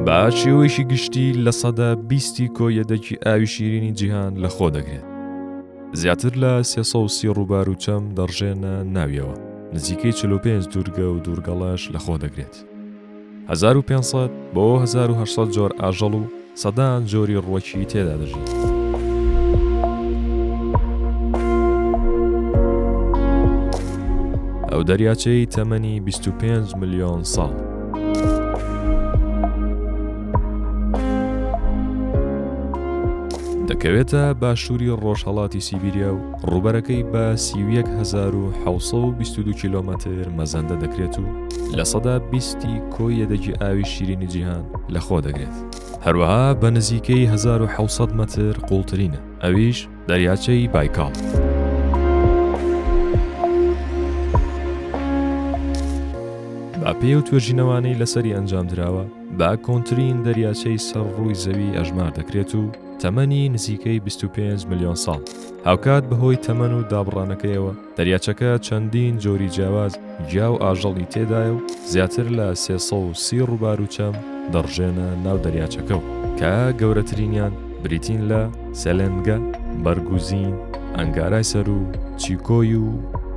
بە شێوەیەکی گشتی لە سەدا 20 کۆیەدەکی ئاوی شیرینی جیهان لەخۆ دەگرێت. زیاتر لە 330 ڕووبار و چەم دەڕژێنە ناویەوە، نزیکەی 45 دوورگە و دوورگەڵەش لەخۆ دەگرێت. 1500 بۆ 1800 جۆر ئاژەڵ و سەدان جۆری ڕووەکی تێدا دەژین. ئەو دەریاچەی تەمەنی 25 ملیۆن ساڵ. دەکەوێتە باشووری ڕۆژهەڵاتی سیبیریا و ڕووبەرەکەی بە 31,722 کیلۆمەتر مەزەندە دەکرێت و لە سەدا 20 کۆیەدەکی ئاوی شیرینی جیهان لەخۆ دەگرێت. هەروەها بە نزیکەی 1700 مەتر قوڵترینە، ئەویش دەریاچەی بایکال. با پێ و توێژینەوانەی لەسەری ئەنجام دراوە، با کۆنترین دەریاچەی سەر ڕووی زەوی ئەژمار دەکرێت و تەمەنی نزیکەی 25 ملیۆن ساڵ. هاوکات بەهۆی تەمەن و دابڕانەکەیەوە دەریاچەکە چەندین جۆری جیاواز گیا و ئاژەڵی تێدایە و زیاتر لە 330 ڕووبار و چەم دەڕژێنە ناو دەریاچەکە و کە گەورەترینیان بریتین لە سەلێنگە، بەرگوزین، ئەنگارای سەر و چیکۆی و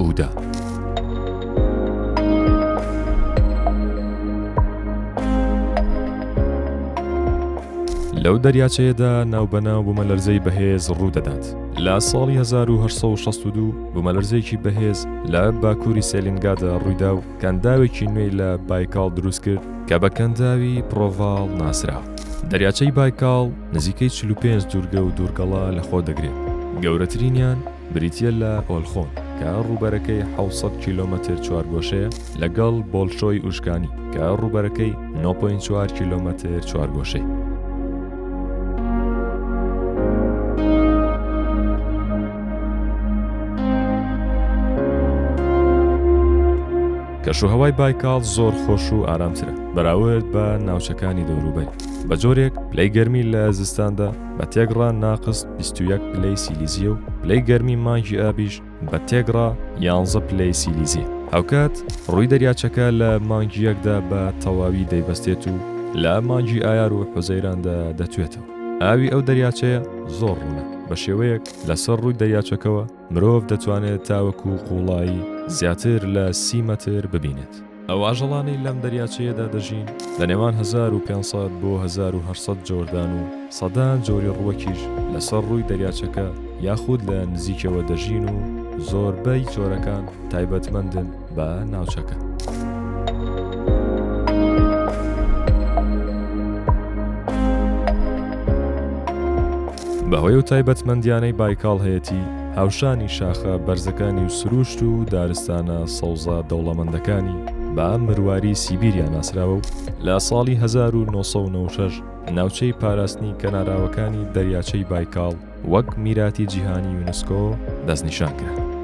ئودا. لەو دەریاچەیەدا ناوبەناو بوومەلەرزەی بەهێز ڕوودەدات. لە ساڵی 1862 بوومەلەرزەیەکی بەهێز لە باکووری سێلینگادا ڕوویدا و کەنداوێکی نوێی لە بایکال دروست کرد کە بە کەنداوی پرۆڤال ناسرا. دەریاچەی بایکال نزیکەی 45 دوورگە و دوورگەڵا لەخۆ دەگرێت. گەورەترینیان بریتیە لە ئۆلخۆن کە ڕووبەرەکەی 700 کیلۆمەتر چوارگۆشەیە لەگەڵ بۆلشۆی ئوشکانی کە ڕووبەرەکەی 9.4 کیلۆمەتر چوارگۆشەی. کەشوهەوای بایکال زۆر خۆش و ئارامترە بەراورد بە ناوچەکانی دەوروبەر. بە جۆرێک پلەی گەرمی لە زستاندا بە تێگڕا ناقص 21 پلەی سیلیزیە و پلەی گەرمی مانگی ئابیش بە تێگڕا 11 پلەی سیلیزیە. هاوکات ڕووی دەریاچەکە لە مانگی یەکدا بە تەواوی دەیبەستێت و لە مانگی ئایار و حوزەیراندا دەتوێتەوە. ئاوی ئەو دەریاچەیە زۆر ڕوونە، بە شێوەیەک لەسەر ڕووی دەریاچەکەوە مرۆڤ دەتوانێت تاوەکو قوڵایی زیاتر لە 30 مەتر ببینێت. ئەو ئاژەڵانەی لەم دەریاچەیەدا دەژین لە نێوان 1500 بۆ 1800 جۆردان و سەدان جۆری ڕووەکیش لەسەر ڕووی دەریاچەکە یاخود لە نزیکەوە دەژین و زۆربەی جۆرەکان تایبەتمەندن بە ناوچەکە. بەهۆی و تایبەتمەندیانەی بایکال هەیەتی هاوشانی شاخە بەرزەکانی و سروشت و دارستانە سەوزە دەوڵەمەندەکانی بە مرواری سیبیریا ناسراوە و لە ساڵی 1996 ناوچەی پاراستنی کەناراوەکانی دەریاچەی بایکال وەک میراتی جیهانی یونسکۆ دەستنیشان کرا.